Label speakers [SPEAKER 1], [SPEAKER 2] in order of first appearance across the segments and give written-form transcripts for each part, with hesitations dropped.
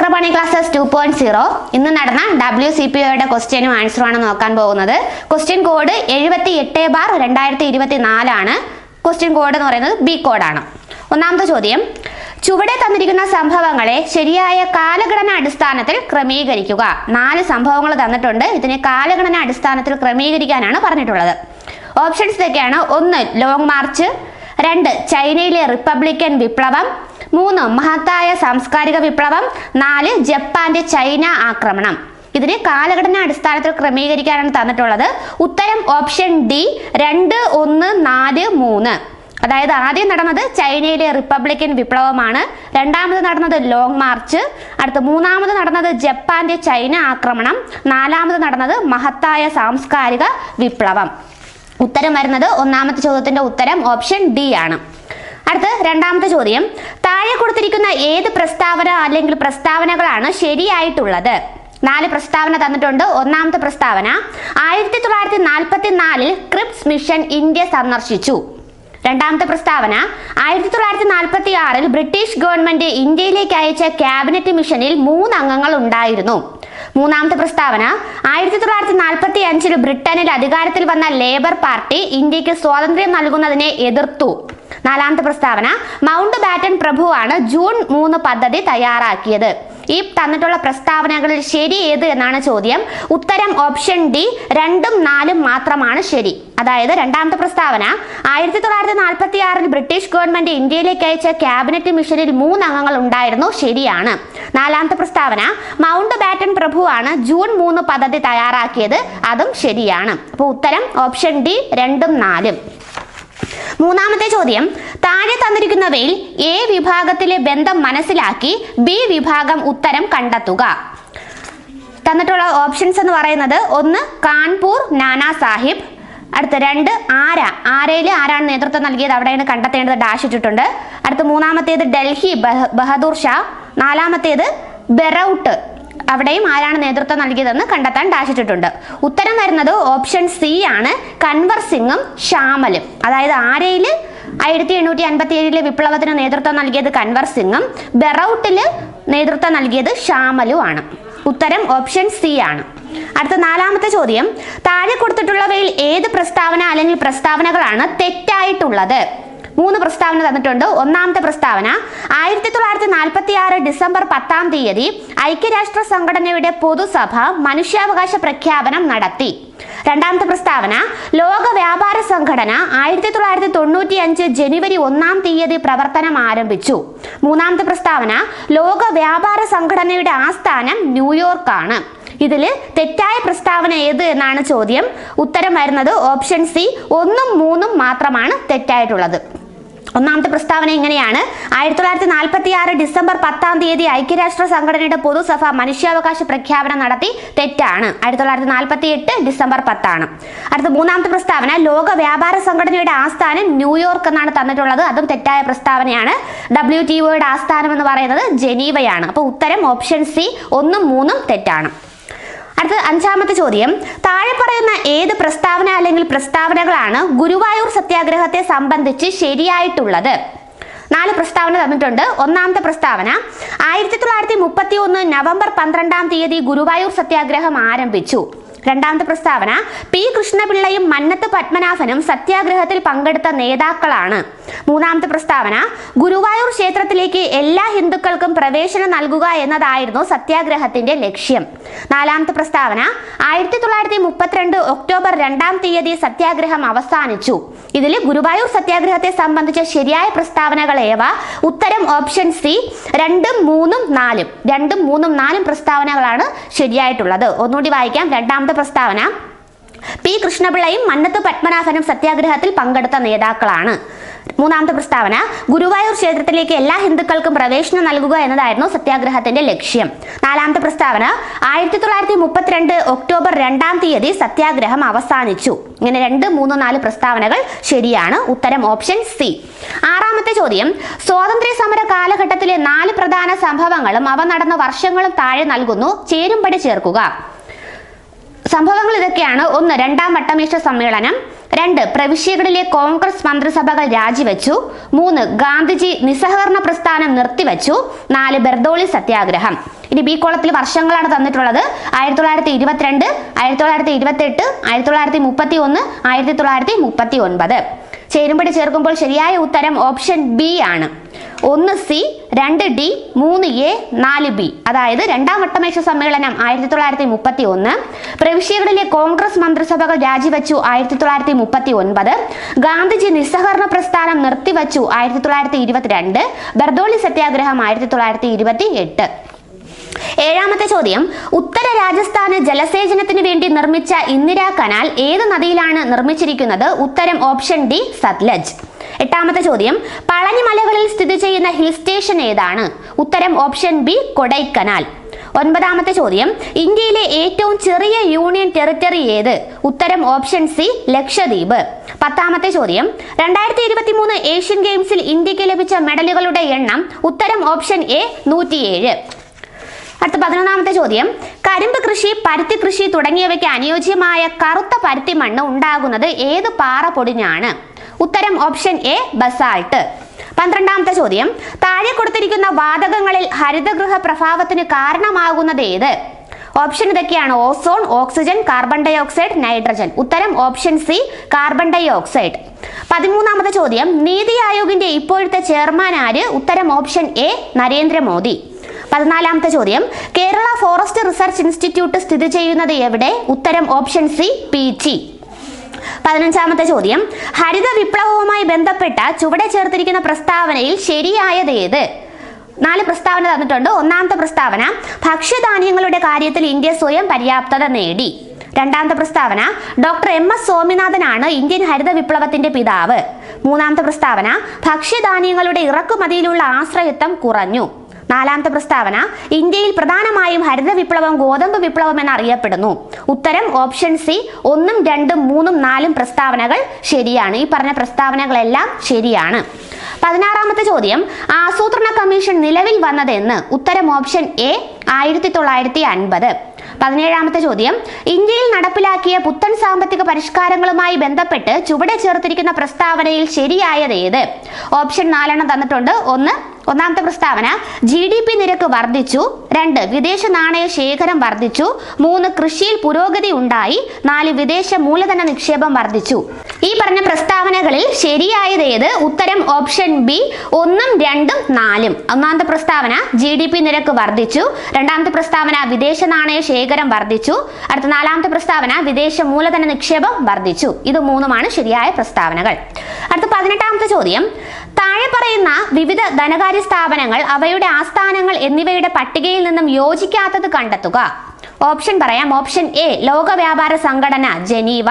[SPEAKER 1] Chakrapani classes 2.0 ഇന്ന് നടന്ന WCPOയുടെ ക്വസ്റ്റ്യനും ആൻസറുമാണ് നോക്കാൻ പോകുന്നത്. ക്വസ്റ്റ്യൻ കോഡ് 78/2024 ആണ്. ക്വസ്റ്റ്യൻ കോഡ് എന്ന് പറയുന്നത് ബി കോഡാണ്. ഒന്നാമത്തെ ചോദ്യം, ചുവടെ തന്നിരിക്കുന്ന സംഭവങ്ങളെ ശരിയായ കാലഗണന അടിസ്ഥാനത്തിൽ ക്രമീകരിക്കുക. 4 സംഭവങ്ങൾ തന്നിട്ടുണ്ട്. ഇതിനെ കാലഗണന അടിസ്ഥാനത്തിൽ ക്രമീകരിക്കാനാണ് പറഞ്ഞിട്ടുള്ളത്. ഓപ്ഷൻസ് ഇതൊക്കെയാണ്. 1 ലോങ് മാർച്ച്, 2 ചൈനയിലെ റിപ്പബ്ലിക്കൻ വിപ്ലവം, 3 മഹത്തായ സാംസ്കാരിക വിപ്ലവം, 4 ജപ്പാന്റെ ചൈന ആക്രമണം. ഇതിന് കാലഘടന അടിസ്ഥാനത്തിൽ ക്രമീകരിക്കാനാണ് തന്നിട്ടുള്ളത്. ഉത്തരം ഓപ്ഷൻ ഡി 2, 1, 4, 3. അതായത് ആദ്യം നടന്നത് ചൈനയിലെ റിപ്പബ്ലിക്കൻ വിപ്ലവമാണ്, രണ്ടാമത് നടന്നത് ലോങ് മാർച്ച്, അടുത്ത മൂന്നാമത് നടന്നത് ജപ്പാന്റെ ചൈന ആക്രമണം, നാലാമത് നടന്നത് മഹത്തായ സാംസ്കാരിക വിപ്ലവം. ഉത്തരം വരുന്നത് ഒന്നാമത്തെ ചോദ്യത്തിന്റെ ഉത്തരം ഓപ്ഷൻ ഡി ആണ്. അടുത്ത രണ്ടാമത്തെ ചോദ്യം, താഴെ കൊടുത്തിരിക്കുന്ന ഏത് പ്രസ്താവന അല്ലെങ്കിൽ പ്രസ്താവനകളാണ് ശരിയായിട്ടുള്ളത്? 4 പ്രസ്താവന തന്നിട്ടുണ്ട്. ഒന്നാമത്തെ പ്രസ്താവന, 1944 ക്രിപ്സ് മിഷൻ ഇന്ത്യ സന്ദർശിച്ചു. രണ്ടാമത്തെ പ്രസ്താവന, 1946 ബ്രിട്ടീഷ് ഗവൺമെന്റ് ഇന്ത്യയിലേക്ക് അയച്ച ക്യാബിനറ്റ് മിഷനിൽ 3 അംഗങ്ങൾ ഉണ്ടായിരുന്നു. മൂന്നാമത്തെ പ്രസ്താവന, 1945 ബ്രിട്ടനിൽ അധികാരത്തിൽ വന്ന ലേബർ പാർട്ടി ഇന്ത്യക്ക് സ്വാതന്ത്ര്യം നൽകുന്നതിനെ എതിർത്തു. നാലാമത്തെ പ്രസ്താവന, മൗണ്ട് ബാറ്റൻ പ്രഭുവാണ് ജൂൺ 3 പദ്ധതി തയ്യാറാക്കിയത്. ഈ തന്നിട്ടുള്ള പ്രസ്താവനകളിൽ ശരി ഏത് എന്നാണ് ചോദ്യം. ഉത്തരം ഓപ്ഷൻ ഡി 2ഉം 4ഉം മാത്രമാണ് ശരി. അതായത് രണ്ടാമത്തെ പ്രസ്താവന, 1946 ബ്രിട്ടീഷ് ഗവൺമെന്റ് ഇന്ത്യയിലേക്ക് അയച്ച ക്യാബിനറ്റ് മിഷനിൽ 3 അംഗങ്ങൾ ഉണ്ടായിരുന്നു, ശരിയാണ്. നാലാമത്തെ പ്രസ്താവന, മൗണ്ട് ബാറ്റൻ പ്രഭുവാണ് ജൂൺ 3 പദ്ധതി തയ്യാറാക്കിയത്, അതും ശരിയാണ്. അപ്പോൾ ഉത്തരം ഓപ്ഷൻ ഡി 2ഉം 4ഉം. മൂന്നാമത്തെ ചോദ്യം, താഴെ തന്നിരിക്കുന്നവയിൽ എ വിഭാഗത്തിലെ ബന്ധം മനസ്സിലാക്കി ബി വിഭാഗം ഉത്തരം കണ്ടെത്തുക. തന്നിട്ടുള്ള ഓപ്ഷൻസ് എന്ന് പറയുന്നത് 1 കാൺപൂർ നാനാ സാഹിബ്, അടുത്ത 2 ആരയിൽ ആരാണ് നേതൃത്വം നൽകിയത്, അവിടെയാണ് കണ്ടെത്തേണ്ടത്, ഡാഷ് ഇട്ടിട്ടുണ്ട്. അടുത്ത മൂന്നാമത്തേത് ഡൽഹി ബഹദൂർ ഷാ, നാലാമത്തേത് ബെറൌട്ട്, അവിടെയും ആരാണ് നേതൃത്വം നൽകിയതെന്ന് കണ്ടെത്താൻ ഡാഷ് ഇട്ടിട്ടുണ്ട്. ഉത്തരം വരുന്നത് ഓപ്ഷൻ സി ആണ്, കൻവർ സിംഗും ഷാമലും. അതായത് ആരയിൽ 1857 വിപ്ലവത്തിന് നേതൃത്വം നൽകിയത് കൻവർ സിംഗും ബെറൌട്ടില് നേതൃത്വം നൽകിയത് ഷാമലും ആണ്. ഉത്തരം ഓപ്ഷൻ സി ആണ്. അടുത്ത നാലാമത്തെ ചോദ്യം, താഴെ കൊടുത്തിട്ടുള്ളവയിൽ ഏത് പ്രസ്താവന അല്ലെങ്കിൽ പ്രസ്താവനകളാണ് തെറ്റായിട്ടുള്ളത്? 3 പ്രസ്താവന തന്നിട്ടുണ്ട്. ഒന്നാമത്തെ പ്രസ്താവന, 1946 ഡിസംബർ 10 ഐക്യരാഷ്ട്ര സംഘടനയുടെ പൊതുസഭ മനുഷ്യാവകാശ പ്രഖ്യാപനം നടത്തി. രണ്ടാമത്തെ പ്രസ്താവന, ലോക വ്യാപാര സംഘടന 1995 ജനുവരി 1 പ്രവർത്തനം ആരംഭിച്ചു. മൂന്നാമത്തെ പ്രസ്താവന, ലോക വ്യാപാര സംഘടനയുടെ ആസ്ഥാനം ന്യൂയോർക്ക് ആണ്. ഇതില് തെറ്റായ പ്രസ്താവന ഏത് എന്നാണ് ചോദ്യം. ഉത്തരം വരുന്നത് ഓപ്ഷൻ സി 1ഉം 3ഉം മാത്രമാണ് തെറ്റായിട്ടുള്ളത്. ഒന്നാമത്തെ പ്രസ്താവന ഇങ്ങനെയാണ്, 1946 ഡിസംബർ 10 ഐക്യരാഷ്ട്ര സംഘടനയുടെ പൊതുസഭ മനുഷ്യാവകാശ പ്രഖ്യാപനം നടത്തി, തെറ്റാണ്. 1948 ഡിസംബർ 10 ആണ്. അടുത്ത മൂന്നാമത്തെ പ്രസ്താവന, ലോക വ്യാപാര സംഘടനയുടെ ആസ്ഥാനം ന്യൂയോർക്ക് എന്നാണ് തന്നിട്ടുള്ളത്, അതും തെറ്റായ പ്രസ്താവനയാണ്. WTOയുടെ ആസ്ഥാനം എന്ന് പറയുന്നത് ജനീവയാണ്. അപ്പോൾ ഉത്തരം ഓപ്ഷൻ സി 1ഉം 3ഉം തെറ്റാണ്. അടുത്ത അഞ്ചാമത്തെ ചോദ്യം, താഴെ പറയുന്ന ഏത് പ്രസ്താവന അല്ലെങ്കിൽ പ്രസ്താവനകളാണ് ഗുരുവായൂർ സത്യാഗ്രഹത്തെ സംബന്ധിച്ച് ശരിയായിട്ടുള്ളത്? 4 പ്രസ്താവന തന്നിട്ടുണ്ട്. ഒന്നാമത്തെ പ്രസ്താവന, 1931 നവംബർ 12 ഗുരുവായൂർ സത്യാഗ്രഹം ആരംഭിച്ചു. രണ്ടാമത്തെ പ്രസ്താവന, പി കൃഷ്ണപിള്ളയും മന്നത്ത് പത്മനാഭനും സത്യാഗ്രഹത്തിൽ പങ്കെടുത്ത നേതാക്കളാണ്. മൂന്നാമത്തെ പ്രസ്താവന, ഗുരുവായൂർ ക്ഷേത്രത്തിലേക്ക് എല്ലാ ഹിന്ദുക്കൾക്കും പ്രവേശനം നൽകുക എന്നതായിരുന്നു സത്യാഗ്രഹത്തിന്റെ ലക്ഷ്യം. നാലാമത്തെ പ്രസ്താവന, 1932 ഒക്ടോബർ 2 സത്യാഗ്രഹം അവസാനിച്ചു. ഇതിൽ ഗുരുവായൂർ സത്യാഗ്രഹത്തെ സംബന്ധിച്ച ശരിയായ പ്രസ്താവനകൾ ഏവ? ഉത്തരം ഓപ്ഷൻ സി 2ഉം 3ഉം 4ഉം. 2ഉം 3ഉം 4ഉം പ്രസ്താവനകളാണ് ശരിയായിട്ടുള്ളത്. ഒന്നുകൂടി വായിക്കാം. രണ്ടാമത്തെ പ്രസ്താവന, പി കൃഷ്ണപിള്ളയും മന്നത്ത് പത്മനാഭനും സത്യാഗ്രഹത്തിൽ പങ്കെടുത്ത നേതാക്കളാണ്. മൂന്നാമത്തെ പ്രസ്താവന, ഗുരുവായൂർ ക്ഷേത്രത്തിലേക്ക് എല്ലാ ഹിന്ദുക്കൾക്കും പ്രവേശനം നൽകുക എന്നതായിരുന്നു സത്യാഗ്രഹത്തിന്റെ ലക്ഷ്യം. നാലാമത്തെ പ്രസ്താവന, 1932 ഒക്ടോബർ 2 സത്യാഗ്രഹം അവസാനിച്ചു. ഇങ്ങനെ 2, 3, 4 പ്രസ്താവനകൾ ശരിയാണ്. ഉത്തരം ഓപ്ഷൻ സി. ആറാമത്തെ ചോദ്യം, സ്വാതന്ത്ര്യ സമര കാലഘട്ടത്തിലെ 4 പ്രധാന സംഭവങ്ങളും അവ നടന്ന വർഷങ്ങളും താഴെ നൽകുന്നു, ചേരുംപടി ചേർക്കുക. സംഭവങ്ങൾ ഇതൊക്കെയാണ്. 1 രണ്ടാം വട്ടമേശ സമ്മേളനം, 2 പ്രവിശ്യകളിലെ കോൺഗ്രസ് മന്ത്രിസഭകൾ രാജിവെച്ചു. 3 ഗാന്ധിജി നിസ്സഹകരണ പ്രസ്ഥാനം നിർത്തിവെച്ചു. 4 ബർദോളി സത്യാഗ്രഹം. ഇനി ബി കോളത്തിൽ വർഷങ്ങളാണ് തന്നിട്ടുള്ളത്. 1922, 1928, 1931, 1939. ചേരുംപടി ചേർക്കുമ്പോൾ ശരിയായ ഉത്തരം ഓപ്ഷൻ ബി ആണ്. 1 സി, 2 ഡി, 3 എ, 4 ബി. അതായത് രണ്ടാം വട്ടമേശ സമ്മേളനം 1931, പ്രവിശ്യകളിലെ കോൺഗ്രസ് മന്ത്രിസഭകൾ രാജിവെച്ചു 1939, ഗാന്ധിജി നിസ്സഹകരണ പ്രസ്ഥാനം നിർത്തിവച്ചു 1922, ബർദോളി സത്യാഗ്രഹം 1928. 7ാമത്തെ ചോദ്യം, ഉത്തര രാജസ്ഥാന് ജലസേചനത്തിന് വേണ്ടി നിർമ്മിച്ച ഇന്ദിരാ കനാൽ ഏത് നദിയിലാണ് നിർമ്മിച്ചിരിക്കുന്നത്? ഉത്തരം ഓപ്ഷൻ ഡി സത്ലജ്. 8ാമത്തെ ചോദ്യം, പളനി മലകളിൽ സ്ഥിതി ചെയ്യുന്ന ഹിൽ സ്റ്റേഷൻ ഏതാണ്? ഉത്തരം ഓപ്ഷൻ ബി കൊടൈക്കനാൽ. 9ാമത്തെ ചോദ്യം, ഇന്ത്യയിലെ ഏറ്റവും ചെറിയ യൂണിയൻ ടെറിട്ടറി ഏത്? ഉത്തരം ഓപ്ഷൻ സി ലക്ഷദ്വീപ്. 10ാമത്തെ ചോദ്യം, 2023 ഏഷ്യൻ ഗെയിംസിൽ ഇന്ത്യക്ക് ലഭിച്ച മെഡലുകളുടെ എണ്ണം? ഉത്തരം ഓപ്ഷൻ എ 107. അടുത്ത 11ാമത്തെ ചോദ്യം, കരിമ്പ് കൃഷി, പരുത്തി കൃഷി തുടങ്ങിയവയ്ക്ക് അനുയോജ്യമായ കറുത്ത പരുത്തി മണ്ണ് ഉണ്ടാകുന്നത് ഏത് പാറ പൊടിഞ്ഞാണ്? ഉത്തരം ഓപ്ഷൻ എ ബസാൾട്ട്. 12ാമത്തെ ചോദ്യം, താഴെ കൊടുത്തിരിക്കുന്ന വാതകങ്ങളിൽ ഹരിതഗൃഹ പ്രഭാവത്തിന് കാരണമാകുന്നത് ഏത്? ഓപ്ഷൻ ഇതൊക്കെയാണ്: ozone, oxygen, carbon dioxide, nitrogen. ഉത്തരം option C carbon dioxide. 13ാമത്തെ ചോദ്യം, നീതി ആയോഗിന്റെ ഇപ്പോഴത്തെ ചെയർമാൻ ആര്? ഉത്തരം ഓപ്ഷൻ എ നരേന്ദ്രമോദി. 14ാമത്തെ ചോദ്യം, കേരള ഫോറസ്റ്റ് റിസർച്ച് ഇൻസ്റ്റിറ്റ്യൂട്ട് സ്ഥിതി ചെയ്യുന്നത് എവിടെ? ഉത്തരം ഓപ്ഷൻ സി പീച്ചി. 15ാമത്തെ ചോദ്യം, ഹരിത വിപ്ലവവുമായി ബന്ധപ്പെട്ട ചുവടെ ചേർത്തിരിക്കുന്ന പ്രസ്താവനയിൽ ശരിയായത് ഏത്? 4 പ്രസ്താവന തന്നിട്ടുണ്ട്. 1ാമത്തെ പ്രസ്താവന, ഭക്ഷ്യധാന്യങ്ങളുടെ കാര്യത്തിൽ ഇന്ത്യ സ്വയം പര്യാപ്തത നേടി. 2ാമത്തെ പ്രസ്താവന, ഡോക്ടർ MS സ്വാമിനാഥനാണ് ഇന്ത്യൻ ഹരിത വിപ്ലവത്തിന്റെ പിതാവ്. 3ാമത്തെ പ്രസ്താവന, ഭക്ഷ്യധാന്യങ്ങളുടെ ഇറക്കുമതിയിലുള്ള ആശ്രയത്വം കുറഞ്ഞു. 4ാമത്തെ പ്രസ്താവന, ഇന്ത്യയിൽ പ്രധാനമായും ഹരിത വിപ്ലവം ഗോതമ്പ് വിപ്ലവം എന്നറിയപ്പെടുന്നു. ഉത്തരം ഓപ്ഷൻ സി 1, 2, 3, 4 പ്രസ്താവനകൾ ശരിയാണ്. ഈ പറഞ്ഞ പ്രസ്താവനകളെല്ലാം ശരിയാണ്. 16ാമത്തെ ചോദ്യം, ആസൂത്രണ കമ്മീഷൻ നിലവിൽ വന്നതെന്ന്? ഉത്തരം ഓപ്ഷൻ എ 1950. 17ാമത്തെ ചോദ്യം, ഇന്ത്യയിൽ നടപ്പിലാക്കിയ പുത്തൻ സാമ്പത്തിക പരിഷ്കാരങ്ങളുമായി ബന്ധപ്പെട്ട് ചുവടെ ചേർത്തിരിക്കുന്ന പ്രസ്താവനയിൽ ശരിയായത് ഏത്? ഓപ്ഷൻ 4 തന്നിട്ടുണ്ട്. 1ാമത്തെ പ്രസ്താവന, GDP നിരക്ക് വർദ്ധിച്ചു. 2 വിദേശ നാണയ ശേഖരം വർദ്ധിച്ചു. 3 കൃഷിയിൽ പുരോഗതി ഉണ്ടായി. 4 വിദേശ മൂലധന നിക്ഷേപം വർദ്ധിച്ചു. ഈ പറഞ്ഞ പ്രസ്താവനകളിൽ ശരിയായത് ഏത്? ഉത്തരം ഓപ്ഷൻ ബി 1, 2, 4. 1ാമത്തെ പ്രസ്താവന GDP നിരക്ക് വർദ്ധിച്ചു. 2ാമത്തെ പ്രസ്താവന വിദേശ നാണയ ശേഖരം വർദ്ധിച്ചു. അടുത്ത 4ാമത്തെ പ്രസ്താവന വിദേശ മൂലധന നിക്ഷേപം വർദ്ധിച്ചു. ഇത് 3ഉമാണ് ശരിയായ പ്രസ്താവനകൾ. അടുത്ത 18ാമത്തെ ചോദ്യം, താഴെ പറയുന്ന വിവിധ ധനകാര്യ സ്ഥാപനങ്ങൾ അവയുടെ ആസ്ഥാനങ്ങൾ എന്നിവയുടെ പട്ടികയിൽ നിന്നും യോജിക്കാത്തത് കണ്ടെത്തുക. ഓപ്ഷൻ പറയാം. ഓപ്ഷൻ എ ലോക വ്യാപാര സംഘടന ജനീവ.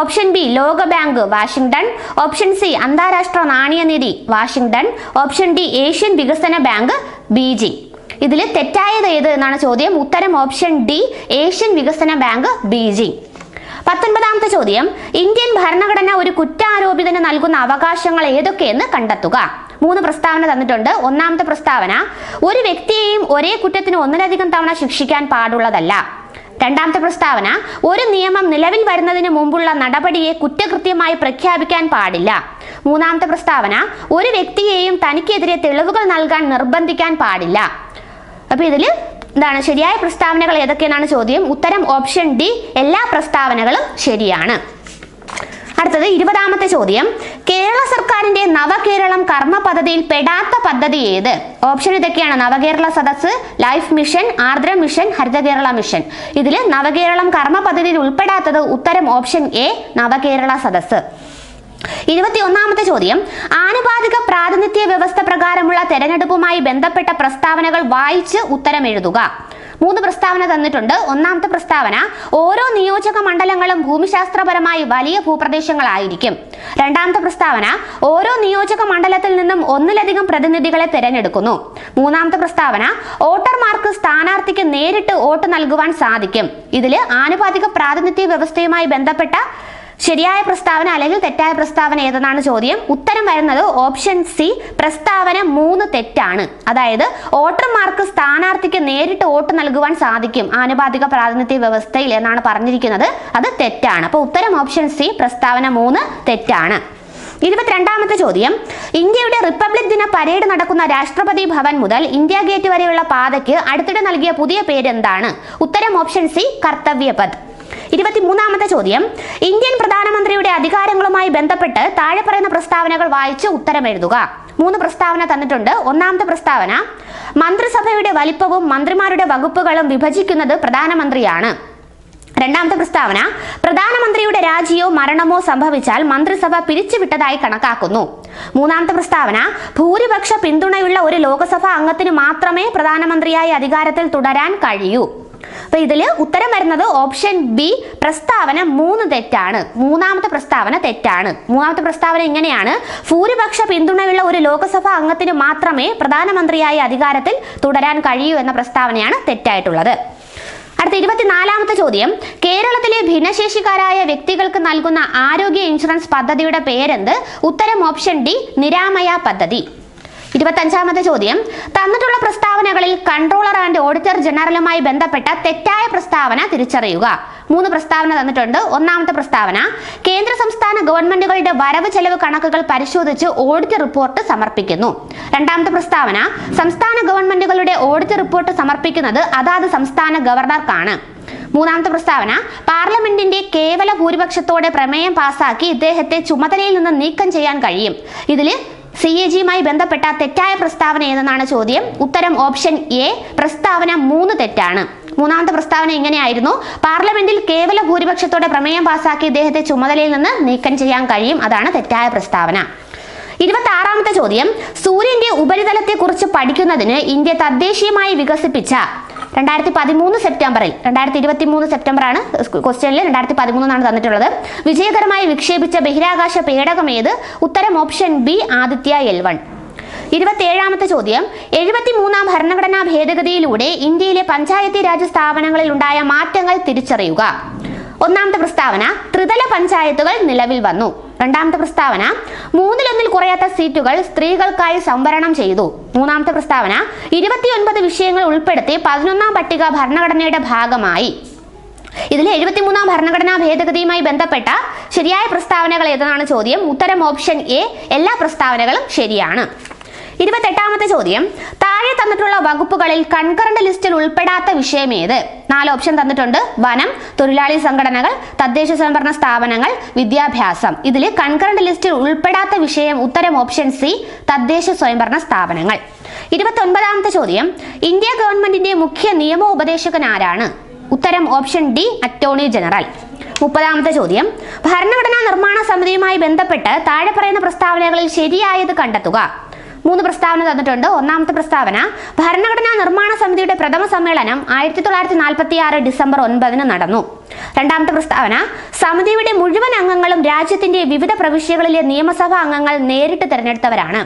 [SPEAKER 1] ഓപ്ഷൻ ബി ലോക ബാങ്ക് വാഷിംഗ്ടൺ. ഓപ്ഷൻ സി അന്താരാഷ്ട്ര നാണയനിധി വാഷിംഗ്ടൺ. ഓപ്ഷൻ ഡി ഏഷ്യൻ വികസന ബാങ്ക് ബീജിംഗ്. ഇതിൽ തെറ്റായത് ഏത് എന്നാണ് ചോദ്യം. ഉത്തരം ഓപ്ഷൻ ഡി ഏഷ്യൻ വികസന ബാങ്ക് ബീജിംഗ്. 19ാമത്തെ ചോദ്യം, ഇന്ത്യൻ ഭരണഘടന ഒരു കുറ്റാരോപിതന് നൽകുന്ന അവകാശങ്ങൾ ഏതൊക്കെയെന്ന് കണ്ടെത്തുക. 3 പ്രസ്താവന തന്നിട്ടുണ്ട്. 1ാമത്തെ പ്രസ്താവന, ഒരു വ്യക്തിയെയും ഒരേ കുറ്റത്തിന് ഒന്നിലധികം തവണ ശിക്ഷിക്കാൻ പാടുള്ളതല്ല. 2ാമത്തെ പ്രസ്താവന, ഒരു നിയമം നിലവിൽ വരുന്നതിന് മുമ്പുള്ള നടപടിയെ കുറ്റകൃത്യമായി പ്രഖ്യാപിക്കാൻ പാടില്ല. 3ാമത്തെ പ്രസ്താവന, ഒരു വ്യക്തിയെയും തനിക്കെതിരെ തെളിവുകൾ നൽകാൻ നിർബന്ധിക്കാൻ പാടില്ല. അപ്പൊ ഇതിൽ എന്താണ് ശരിയായ പ്രസ്താവനകൾ ഏതൊക്കെയെന്നാണ് ചോദ്യം. ഉത്തരം ഓപ്ഷൻ ഡി എല്ലാ പ്രസ്താവനകളും ശരിയാണ്. അടുത്തത് 20ാമത്തെ ചോദ്യം, കേരള സർക്കാരിന്റെ നവകേരളം കർമ്മ പദ്ധതിയിൽ പെടാത്ത പദ്ധതി ഏത്? ഓപ്ഷൻ ഇതൊക്കെയാണ്: നവകേരള സദസ്, ലൈഫ് മിഷൻ, ആർദ്ര മിഷൻ, ഹരിത കേരള മിഷൻ. ഇതിൽ നവകേരളം കർമ്മ പദ്ധതിയിൽ ഉൾപ്പെടാത്തത് ഉത്തരം ഓപ്ഷൻ എ നവകേരള സദസ്. 21ാമത്തെ ചോദ്യം, ആനുപാതിക പ്രാതിനിധ്യ വ്യവസ്ഥ പ്രകാരമുള്ള തെരഞ്ഞെടുപ്പുമായി ബന്ധപ്പെട്ട പ്രസ്താവനകൾ വായിച്ച് ഉത്തരം എഴുതുക. 3 പ്രസ്താവന തന്നിട്ടുണ്ട്. 1ാമത്തെ പ്രസ്താവന, ഓരോ നിയോജക മണ്ഡലങ്ങളും ഭൂമിശാസ്ത്രപരമായി വലിയ ഭൂപ്രദേശങ്ങളായിരിക്കും. 2ാമത്തെ പ്രസ്താവന, ഓരോ നിയോജക മണ്ഡലത്തിൽ നിന്നും ഒന്നിലധികം പ്രതിനിധികളെ തിരഞ്ഞെടുക്കുന്നു. 3ാമത്തെ പ്രസ്താവന, വോട്ടർമാർക്ക് സ്ഥാനാർത്ഥിക്ക് നേരിട്ട് വോട്ട് നൽകുവാൻ സാധിക്കും. ഇതിൽ ആനുപാതിക പ്രാതിനിധ്യ വ്യവസ്ഥയുമായി ബന്ധപ്പെട്ട ശരിയായ പ്രസ്താവന അല്ലെങ്കിൽ തെറ്റായ പ്രസ്താവന ഏതെന്നാണ് ചോദ്യം. ഉത്തരം വരുന്നത് ഓപ്ഷൻ സി, പ്രസ്താവന 3 തെറ്റാണ്. അതായത് വോട്ടർമാർക്ക് സ്ഥാനാർത്ഥിക്ക് നേരിട്ട് വോട്ട് നൽകുവാൻ സാധിക്കും ആനുപാതിക പ്രാതിനിധ്യ വ്യവസ്ഥയിൽ എന്നാണ് പറഞ്ഞിരിക്കുന്നത്. അത് തെറ്റാണ്. അപ്പോൾ ഉത്തരം ഓപ്ഷൻ സി, പ്രസ്താവന 3 തെറ്റാണ്. 22ാമത്തെ ചോദ്യം, ഇന്ത്യയുടെ റിപ്പബ്ലിക് ദിന പരേഡ് നടക്കുന്ന രാഷ്ട്രപതി ഭവൻ മുതൽ ഇന്ത്യ ഗേറ്റ് വരെയുള്ള പാതയ്ക്ക് അടുത്തിടെ നൽകിയ പുതിയ പേരെന്താണ്? ഉത്തരം ഓപ്ഷൻ സി, കർത്തവ്യപഥ്. 23ാമത്തെ ചോദ്യം, ഇന്ത്യൻ പ്രധാനമന്ത്രിയുടെ അധികാരങ്ങളുമായി ബന്ധപ്പെട്ട് താഴെ പറയുന്ന പ്രസ്താവനകൾ വായിച്ച് ഉത്തരം എഴുതുക. 3 പ്രസ്താവന തന്നിട്ടുണ്ട്. ഒന്നാമത്തെ പ്രസ്താവന, മന്ത്രിസഭയുടെ വലിപ്പവും മന്ത്രിമാരുടെ വകുപ്പുകളും വിഭജിക്കുന്നത് പ്രധാനമന്ത്രിയാണ്. രണ്ടാമത്തെ പ്രസ്താവന, പ്രധാനമന്ത്രിയുടെ രാജിയോ മരണമോ സംഭവിച്ചാൽ മന്ത്രിസഭ പിരിച്ചുവിട്ടതായി കണക്കാക്കുന്നു. മൂന്നാമത്തെ പ്രസ്താവന, ഭൂരിപക്ഷ പിന്തുണയുള്ള ഒരു ലോക്സഭാ അംഗത്തിന് മാത്രമേ പ്രധാനമന്ത്രിയായി അധികാരത്തിൽ തുടരാൻ കഴിയൂ. അപ്പൊ ഇതില് ഉത്തരം വരുന്നത് ഓപ്ഷൻ ബി, പ്രസ്താവന 3 തെറ്റാണ്. മൂന്നാമത്തെ പ്രസ്താവന തെറ്റാണ്. മൂന്നാമത്തെ പ്രസ്താവന ഇങ്ങനെയാണ്, ഭൂരിപക്ഷ പിന്തുണയുള്ള ഒരു ലോക്സഭാ അംഗത്തിന് മാത്രമേ പ്രധാനമന്ത്രിയായി അധികാരത്തിൽ തുടരാൻ കഴിയൂ എന്ന പ്രസ്താവനയാണ് തെറ്റായിട്ടുള്ളത്. അടുത്ത 24ാമത്തെ ചോദ്യം, കേരളത്തിലെ ഭിന്നശേഷിക്കാരായ വ്യക്തികൾക്ക് നൽകുന്ന ആരോഗ്യ ഇൻഷുറൻസ് പദ്ധതിയുടെ പേരെന്ത്? ഉത്തരം ഓപ്ഷൻ ഡി, നിരാമയ പദ്ധതി. 25ാമത്തെ ചോദ്യം, തന്നിട്ടുള്ള പ്രസ്താവനകളിൽ കൺട്രോളർ ആൻഡ് ഓഡിറ്റർ ജനറലുമായി ബന്ധപ്പെട്ട തെറ്റായ പ്രസ്താവന തിരിച്ചറിയുക. 3 പ്രസ്താവന തന്നിട്ടുണ്ട്. ഒന്നാമത്തെ പ്രസ്താവന, കേന്ദ്ര സംസ്ഥാന ഗവൺമെന്റുകളുടെ വരവ് ചെലവ് കണക്കുകൾ പരിശോധിച്ച് ഓഡിറ്റ് റിപ്പോർട്ട് സമർപ്പിക്കുന്നു. രണ്ടാമത്തെ പ്രസ്താവന, സംസ്ഥാന ഗവൺമെന്റുകളുടെ ഓഡിറ്റ് റിപ്പോർട്ട് സമർപ്പിക്കുന്നത് അതാത് സംസ്ഥാന ഗവർണർക്കാണ്. മൂന്നാമത്തെ പ്രസ്താവന, പാർലമെന്റിന്റെ കേവല ഭൂരിപക്ഷത്തോടെ പ്രമേയം പാസാക്കി ഇദ്ദേഹത്തെ ചുമതലയിൽ നിന്ന് നീക്കം ചെയ്യാൻ കഴിയും. ഇതില് CAG-യുമായി ബന്ധപ്പെട്ട തെറ്റായ പ്രസ്താവന ഏതെന്നാണ് ചോദ്യം. ഉത്തരം ഓപ്ഷൻ എ, പ്രസ്താവന 3 തെറ്റാണ്. മൂന്നാമത്തെ പ്രസ്താവന ഇങ്ങനെയായിരുന്നു, പാർലമെന്റിൽ കേവല ഭൂരിപക്ഷത്തോടെ പ്രമേയം പാസാക്കി ഇദ്ദേഹത്തെ ചുമതലയിൽ നിന്ന് നീക്കം ചെയ്യാൻ കഴിയും. അതാണ് തെറ്റായ പ്രസ്താവന. 26ാമത്തെ ചോദ്യം, സൂര്യന്റെ ഉപരിതലത്തെക്കുറിച്ച് പഠിക്കുന്നതിന് ഇന്ത്യ തദ്ദേശീയമായി വികസിപ്പിച്ച 2013 സെപ്റ്റംബറിൽ 2023 സെപ്റ്റംബറാണ് ക്വസ്റ്റ്യനിൽ 2013 എന്നാണ് തന്നിട്ടുള്ളത്. വിജയകരമായി വിക്ഷേപിച്ച ബഹിരാകാശ പേടകം ഏത്? ഉത്തരം ഓപ്ഷൻ ബി, ആദിത്യ L1. 27ാമത്തെ ചോദ്യം, 73ാം ഭരണഘടനാ ഭേദഗതിയിലൂടെ ഇന്ത്യയിലെ പഞ്ചായത്തി രാജ് സ്ഥാപനങ്ങളിൽ ഉണ്ടായ മാറ്റങ്ങൾ തിരിച്ചറിയുക. ഒന്നാമത്തെ പ്രസ്താവന, ത്രിതല പഞ്ചായത്തുകൾ നിലവിൽ വന്നു. രണ്ടാമത്തെ പ്രസ്താവന, 1/3 കുറയാത്ത സീറ്റുകൾ സ്ത്രീകൾക്കായി സംവരണം ചെയ്തു. മൂന്നാമത്തെ പ്രസ്താവന, 29 വിഷയങ്ങൾ ഉൾപ്പെടുത്തി 11ാം പട്ടിക ഭരണഘടനയുടെ ഭാഗമായി. ഇതിൽ 73ാം ഭരണഘടനാ ഭേദഗതിയുമായി ബന്ധപ്പെട്ട ശരിയായ പ്രസ്താവനകൾ ഏതെന്നാണ് ചോദ്യം. ഉത്തരം ഓപ്ഷൻ എ, എല്ലാ പ്രസ്താവനകളും ശരിയാണ്. 28ാമത്തെ ചോദ്യം, താഴെ തന്നിട്ടുള്ള വകുപ്പുകളിൽ കൺകറന്റ് ലിസ്റ്റിൽ ഉൾപ്പെടാത്ത വിഷയം ഏത്? 4 ഓപ്ഷൻ തന്നിട്ടുണ്ട്. വനം, തൊഴിലാളി സംഘടനകൾ, തദ്ദേശ സ്വയംഭരണ സ്ഥാപനങ്ങൾ, വിദ്യാഭ്യാസം. ഇതിൽ കൺകറന്റ് ലിസ്റ്റിൽ ഉൾപ്പെടാത്ത വിഷയം ഉത്തരം ഓപ്ഷൻ സി, തദ്ദേശ സ്വയംഭരണ സ്ഥാപനങ്ങൾ. 29ാമത്തെ ചോദ്യം, ഇന്ത്യ ഗവൺമെന്റിന്റെ മുഖ്യ നിയമോപദേശകൻ ആരാണ്? ഉത്തരം ഓപ്ഷൻ ഡി, അറ്റോർണി ജനറൽ. 30ാമത്തെ ചോദ്യം, ഭരണഘടനാ നിർമ്മാണ സമിതിയുമായി ബന്ധപ്പെട്ട് താഴെ പറയുന്ന പ്രസ്താവനകളിൽ ശരിയായത് കണ്ടെത്തുക. 3 പ്രസ്താവന തന്നിട്ടുണ്ട്. ഒന്നാമത്തെ പ്രസ്താവന, ഭരണഘടനാ നിർമ്മാണ സമിതിയുടെ പ്രഥമ സമ്മേളനം 1946 ഡിസംബർ 9 നടന്നു. രണ്ടാമത്തെ പ്രസ്താവന, സമിതിയുടെ മുഴുവൻ അംഗങ്ങളും രാജ്യത്തിന്റെ വിവിധ പ്രവിശ്യകളിലെ നിയമസഭാ അംഗങ്ങൾ നേരിട്ട് തിരഞ്ഞെടുത്തവരാണ്.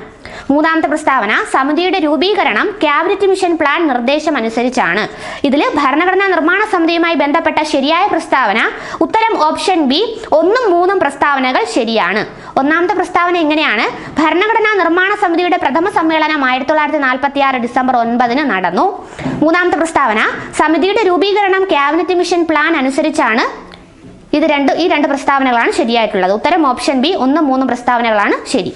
[SPEAKER 1] മൂന്നാമത്തെ പ്രസ്താവന, സമിതിയുടെ രൂപീകരണം ക്യാബിനറ്റ് മിഷൻ പ്ലാൻ നിർദ്ദേശം അനുസരിച്ചാണ്. ഇതിൽ ഭരണഘടനാ നിർമ്മാണ സമിതിയുമായി ബന്ധപ്പെട്ട ശരിയായ പ്രസ്താവന ഉത്തരം ഓപ്ഷൻ ബി, 1ഉം 3ഉം പ്രസ്താവനകൾ ശരിയാണ്. ഒന്നാമത്തെ പ്രസ്താവന ഇങ്ങനെയാണ്, ഭരണഘടനാ നിർമ്മാണ സമിതിയുടെ പ്രഥമ സമ്മേളനം 1946 ഡിസംബർ 9 നടന്നു. മൂന്നാമത്തെ പ്രസ്താവന, സമിതിയുടെ രൂപീകരണം ക്യാബിനറ്റ് മിഷൻ പ്ലാൻ അനുസരിച്ചാണ്. ഈ രണ്ട് പ്രസ്താവനകളാണ് ശരിയായിട്ടുള്ളത്. ഉത്തരം ഓപ്ഷൻ ബി, 1ഉം 3ഉം പ്രസ്താവനകളാണ് ശരി.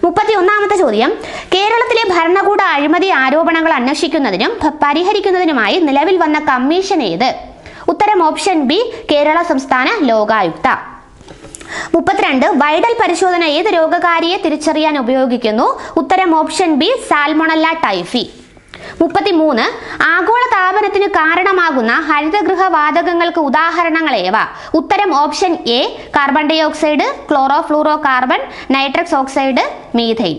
[SPEAKER 1] 31ാമത്തെ ചോദ്യം, കേരളത്തിലെ ഭരണകൂട അഴിമതി ആരോപണങ്ങൾ അന്വേഷിക്കുന്നതിനും പരിഹരിക്കുന്നതിനുമായി നിലവിൽ വന്ന കമ്മീഷൻ ഏത്? ഉത്തരം ഓപ്ഷൻ ബി, കേരള സംസ്ഥാന ലോകായുക്ത. 32, വൈഡൽ പരിശോധന ഏത് രോഗകാരിയെ തിരിച്ചറിയാൻ ഉപയോഗിക്കുന്നു? ഉത്തരം ഓപ്ഷൻ ബി, സാൽമൊണല്ല ടൈഫി. 33, ആഗോള താപനത്തിന് കാരണമാകുന്ന ഹരിതഗൃഹ വാതകങ്ങൾക്ക് ഉദാഹരണങ്ങൾ ഏവ? ഉത്തരം option A, carbon dioxide, chlorofluorocarbon, nitrous oxide, methane.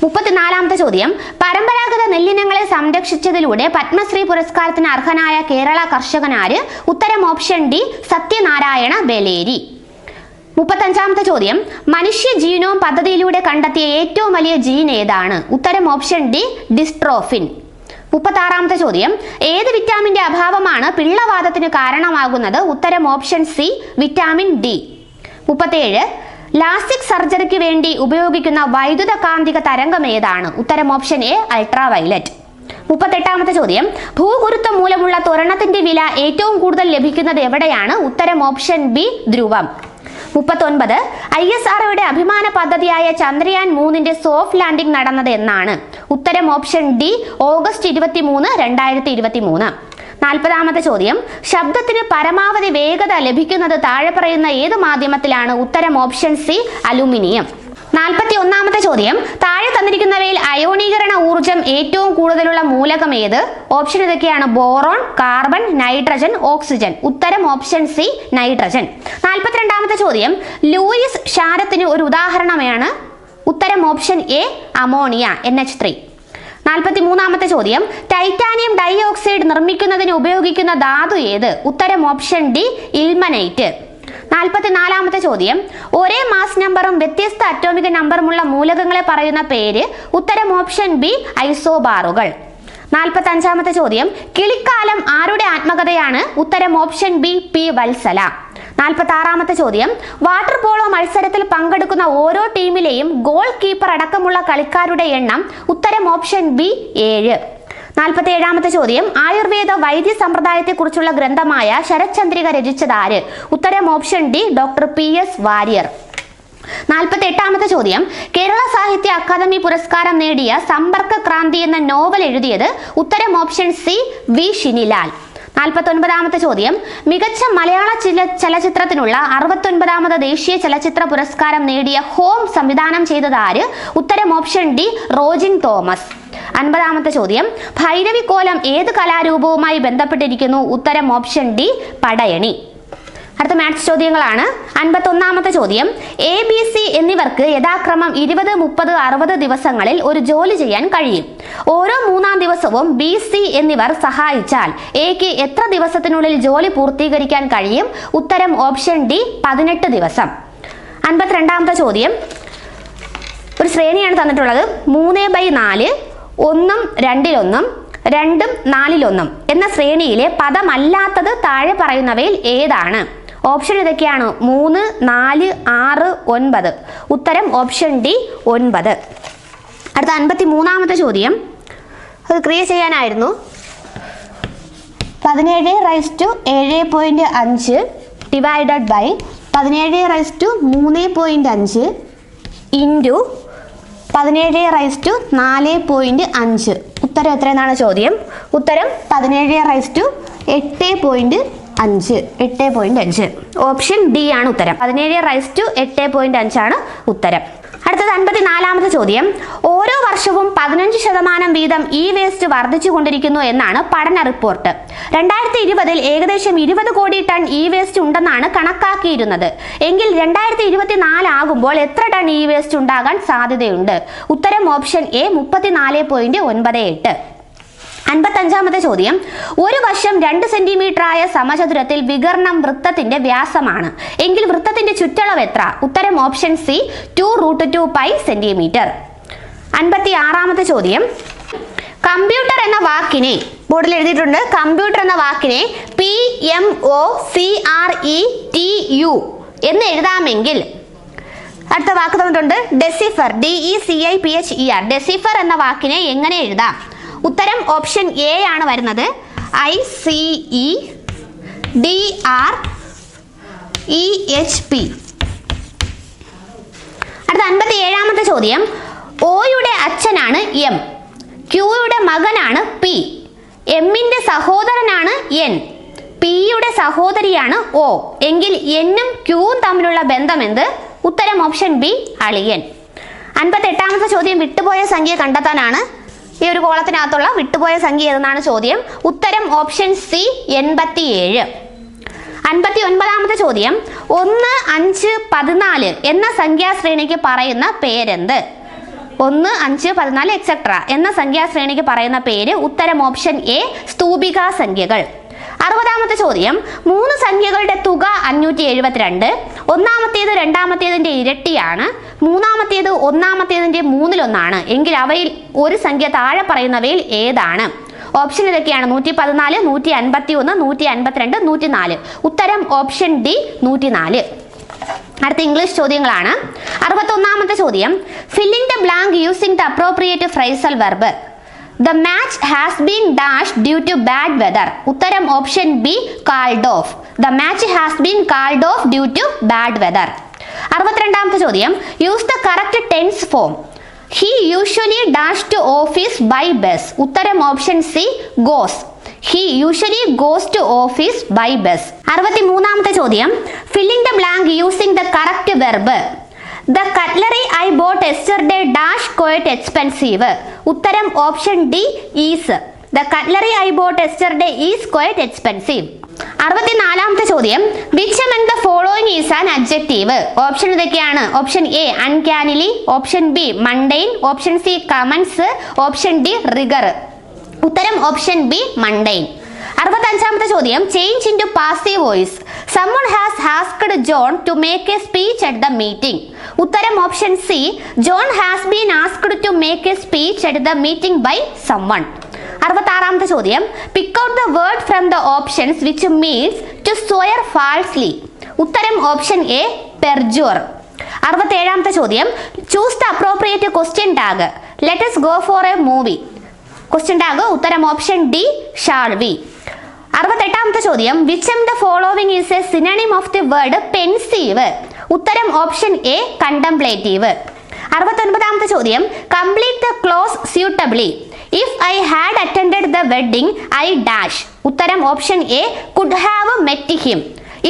[SPEAKER 1] 34ാമത്തെ ചോദ്യം, പരമ്പരാഗത നെല്ലിനങ്ങളെ സംരക്ഷിച്ചതിലൂടെ പത്മശ്രീ പുരസ്കാരത്തിന് അർഹനായ കേരള കർഷകനാര്? ഉത്തരം ഓപ്ഷൻ ഡി, സത്യനാരായണ ബലേരി. 35ാമത്തെ ചോദ്യം, മനുഷ്യ ജീനോം പദ്ധതിയിലൂടെ കണ്ടെത്തിയ ഏറ്റവും വലിയ ജീൻ ഏതാണ്? ഉത്തരം ഓപ്ഷൻ ഡി, ഡിസ്ട്രോഫിൻ. 36ാമത്തെ ചോദ്യം, ഏത് വിറ്റാമിന്റെ അഭാവമാണ് പിള്ളവാതത്തിന് കാരണമാകുന്നത്? ഉത്തരം option C, vitamin D. 37 LASIK സർജറിക്ക് വേണ്ടി ഉപയോഗിക്കുന്ന വൈദ്യുത കാന്തിക തരംഗം ഏതാണ്? ഉത്തരം ഓപ്ഷൻ എ അൾട്രാവയലറ്റ്. 38ാമത്തെ ചോദ്യം ഭൂഗുരുത്വം മൂലമുള്ള ത്വരണത്തിന്റെ വില ഏറ്റവും കൂടുതൽ ലഭിക്കുന്നത് എവിടെയാണ്? ഉത്തരം ഓപ്ഷൻ ബി ധ്രുവം. 39 ISROയുടെ അഭിമാന പദ്ധതിയായ ചന്ദ്രയാൻ 3ന്റെ സോഫ്റ്റ് ലാൻഡിംഗ് നടന്നത് എന്നാണ്? ഉത്തരം ഓപ്ഷൻ ഡി ഓഗസ്റ്റ് 23, 2023. 40ാമത്തെ ചോദ്യം ശബ്ദത്തിന് പരമാവധി വേഗത ലഭിക്കുന്നത് താഴെ പറയുന്ന ഏത് മാധ്യമത്തിലാണ്? ഉത്തരം ഓപ്ഷൻ സി അലുമിനിയം. 41ാമത്തെ ചോദ്യം താഴെ തന്നിരിക്കുന്നവയിൽ അയോണീകരണ ഊർജം ഏറ്റവും കൂടുതലുള്ള മൂലകം ഏത്? ഓപ്ഷൻ ഇതൊക്കെയാണ്: ബോറോൺ, കാർബൺ, നൈട്രജൻ, ഓക്സിജൻ. ഉത്തരം ഓപ്ഷൻ സി നൈട്രജൻ. 42ാമത്തെ ചോദ്യം ലൂയിസ് ക്ഷാരത്തിന് ഒരു ഉദാഹരണമാണ്? ഉത്തരം ഓപ്ഷൻ എ അമോണിയ NH3. 43ാമത്തെ ചോദ്യം ടൈറ്റാനിയം ഡൈ ഓക്സൈഡ് നിർമ്മിക്കുന്നതിന് ഉപയോഗിക്കുന്ന ധാതു ഏത്? ഉത്തരം ഓപ്ഷൻ ഡി ഇൽമനൈറ്റ്. 44ാമത്തെ ചോദ്യം ഒരേ മാസ് നമ്പറും വ്യത്യസ്ത അറ്റോമിക നമ്പറുമുള്ള മൂലകങ്ങളെ പറയുന്ന പേര്? ഉത്തരം ഓപ്ഷൻ ബി ഐസോബാറുകൾ. 45ാമത്തെ ചോദ്യം കിളിക്കാലം ആരുടെ ആത്മകഥയാണ്? ഉത്തരം ഓപ്ഷൻ ബി പി വത്സല. 46ാമത്തെ ചോദ്യം വാട്ടർ പോളോ മത്സരത്തിൽ പങ്കെടുക്കുന്ന ഓരോ ടീമിലെയും ഗോൾ കീപ്പർ അടക്കമുള്ള കളിക്കാരുടെ എണ്ണം? ഉത്തരം ഓപ്ഷൻ ബി 7. 47ാമത്തെ ചോദ്യം ആയുർവേദ വൈദ്യ സമ്പ്രദായത്തെക്കുറിച്ചുള്ള ഗ്രന്ഥമായ ശരത്ചന്ദ്രിക രചിച്ചതാര്? ഉത്തരം option D doctor PS Warrier. 48ാമത്തെ ചോദ്യം കേരള സാഹിത്യ അക്കാദമി പുരസ്കാരം നേടിയ സമ്പർക്ക ക്രാന്തി എന്ന നോവൽ എഴുതിയത്? ഉത്തരം ഓപ്ഷൻ സി വി ഷിനിലാൽ. 49ാമത്തെ ചോദ്യം മികച്ച മലയാള ചലച്ചിത്രത്തിനുള്ള 69ാമത് ദേശീയ ചലച്ചിത്ര പുരസ്കാരം നേടിയ ഹോം സംവിധാനം ചെയ്തത് ആര്? ഉത്തരം ഓപ്ഷൻ ഡി റോജിൻ തോമസ്. 50ാമത്തെ ചോദ്യം ഭൈരവിക്കോലം ഏത് കലാരൂപവുമായി ബന്ധപ്പെട്ടിരിക്കുന്നു? ഉത്തരം ഓപ്ഷൻ ഡി പടയണി. അടുത്ത മാത്സ് ചോദ്യങ്ങളാണ്. 51ാമത്തെ ചോദ്യം ABC എന്നിവർക്ക് യഥാക്രമം 20, 30, 60 ദിവസങ്ങളിൽ ഒരു ജോലി ചെയ്യാൻ കഴിയും. ഓരോ 3-ാം ദിവസവും BC എന്നിവർ സഹായിച്ചാൽ Aക്ക് എത്ര ദിവസത്തിനുള്ളിൽ ജോലി പൂർത്തീകരിക്കാൻ കഴിയും? ഉത്തരം ഓപ്ഷൻ ഡി 18 ദിവസം. 52ാമത്തെ ചോദ്യം ഒരു ശ്രേണിയാണ് തന്നിട്ടുള്ളത്. 3/4, 1 2 2 4 എന്ന ശ്രേണിയിലെ പദമല്ലാത്തത് താഴെ പറയുന്നവയിൽ ഏതാണ്? ഓപ്ഷൻ ഇതൊക്കെയാണ്: 3, 4, 6, 9. ഉത്തരം ഓപ്ഷൻ ഡി 9. അടുത്ത 53ാമത്തെ ചോദ്യം അത് ക്രിയ ചെയ്യാനായിരുന്നു. 17/7.5 ഡിവൈഡഡ് ബൈ 17/3.5 ഇൻറ്റു 17/4.5. ഉത്തരം എത്രയെന്നാണ് ചോദ്യം? ഉത്തരം 17/8.5. 8.5. ഓപ്ഷൻ ഡി ആണ് ഉത്തരം. 17/8.5 ആണ് ഉത്തരം. അടുത്തത് 54ാമത്തെ ചോദ്യം ഓരോ വർഷവും 15% വീതം വേസ്റ്റ് വർദ്ധിച്ചു കൊണ്ടിരിക്കുന്നു എന്നാണ് പഠന റിപ്പോർട്ട്. 2020 ഏകദേശം 20 കോടി ടൺ വേസ്റ്റ് ഉണ്ടെന്നാണ് കണക്കാക്കിയിരുന്നത്. എങ്കിൽ 2024 ആകുമ്പോൾ എത്ര ടൺ വേസ്റ്റ് ഉണ്ടാകാൻ സാധ്യതയുണ്ട്? ഉത്തരം ഓപ്ഷൻ എ 34.98. 55ാമത്തെ ചോദ്യം ഒരു വശം 2 സെന്റിമീറ്റർ ആയ സമചതുരത്തിൽ വികർണം വൃത്തത്തിന്റെ വ്യാസമാണ് എങ്കിൽ വൃത്തത്തിന്റെ ചുറ്റളവ് എത്ര? ഉത്തരം ഓപ്ഷൻ സി 2√2 പൈ സെന്റിമീറ്റർ. 56ാമത്തെ ചോദ്യം കമ്പ്യൂട്ടർ എന്ന വാക്കിനെ ബോർഡിൽ എഴുതിയിട്ടുണ്ട്. കമ്പ്യൂട്ടർ എന്ന വാക്കിനെ PMOCRETU എന്ന് എഴുതാമെങ്കിൽ അടുത്ത വാക്ക് തന്നിട്ടുണ്ട് ഡെസിഫർ DECIPHER. ഡെസിഫർ എന്ന വാക്കിനെ എങ്ങനെ എഴുതാം? ഉത്തരം ഓപ്ഷൻ എ ആണ് വരുന്നത്. ICEDREHP. അടുത്ത 57ാമത്തെ ചോദ്യം ഓയുടെ അച്ഛനാണ് M, Qയുടെ മകനാണ് P, Mന്റെ സഹോദരനാണ് N, Pയുടെ സഹോദരിയാണ് O എങ്കിൽ Nഉം Qവും തമ്മിലുള്ള ബന്ധം എന്ത്? ഉത്തരം ഓപ്ഷൻ ബി അളിയൻ. 58ാമത്തെ ചോദ്യം വിട്ടുപോയ സംഖ്യ കണ്ടെത്താനാണ്. ഈ ഒരു കോളത്തിനകത്തുള്ള വിട്ടുപോയ സംഖ്യ ഏതെന്നാണ് ചോദ്യം. ഉത്തരം ഓപ്ഷൻ സി 87. 59ാമത്തെ ചോദ്യം 1, 5, 14 എന്ന സംഖ്യാശ്രേണിക്ക് പറയുന്ന പേരെന്ത്? 1, 5, 14 എക്സെട്ര എന്ന സംഖ്യാശ്രേണിക്ക് പറയുന്ന പേര്? ഉത്തരം ഓപ്ഷൻ എ സ്തൂപികാ സംഖ്യകൾ. 60ാമത്തെ ചോദ്യം 3 സംഖ്യകളുടെ തുക 572. ഒന്നാമത്തേത് രണ്ടാമത്തേതിന്റെ ഇരട്ടിയാണ്. മൂന്നാമത്തേത് ഒന്നാമത്തേതിന്റെ 3/1 എങ്കിൽ അവയിൽ ഒരു സംഖ്യ താഴെ പറയുന്നവയിൽ ഏതാണ്? ഓപ്ഷൻ ഇതൊക്കെയാണ്: 114, 151, 152, 104. ഉത്തരം ഓപ്ഷൻ ഡി 104. അടുത്ത ഇംഗ്ലീഷ് ചോദ്യങ്ങളാണ്. 61ാമത്തെ ചോദ്യം, filling the blank using the appropriate phrasal verb. The match has been dashed due to bad weather. ഉത്തരം option B, called off. The match has been called off due to bad weather. 62ാമത്തെ ചോദ്യം, use the correct tense form. He usually dashed to office by bus. ഉത്തരം option C, goes. He usually goes to office by bus. 63ാമത്തെ ചോദ്യം, filling the blank using the correct verb. The cutlery I bought yesterday dash quite expensive. ഉത്തരം option D, is. The cutlery I bought yesterday is quite expensive. 64ാമത്തെ ചോദ്യം, which among the following is an adjective? Option ഇതൊക്കെയാണ്. Option A, uncannily. Option B, mundane. Option C, comments. Option D, rigor. ഉത്തരം option B, mundane. 65ാമത്തെ ചോദ്യം, change into passive voice. someone has asked John to make a speech at the meeting. ഉത്തരം option C, John has been asked to make a speech at the meeting by someone. 66ാമത്തെ ചോദ്യം, pick out the word from the options which means to swear falsely. ഉത്തരം option A, perjure. 67ാമത്തെ ചോദ്യം, choose the appropriate question tag. let us go for a movie. Question tag ഉത്തരം option D, shall we. 68ാമത്തെ ചോദ്യം, which of the following is a synonym of the word pensive? ഉത്തരം option A, contemplative. 69ാമത്തെ ചോദ്യം, complete the clause suitably. if I had attended the wedding I dash. ഉത്തരം option A, could have met him.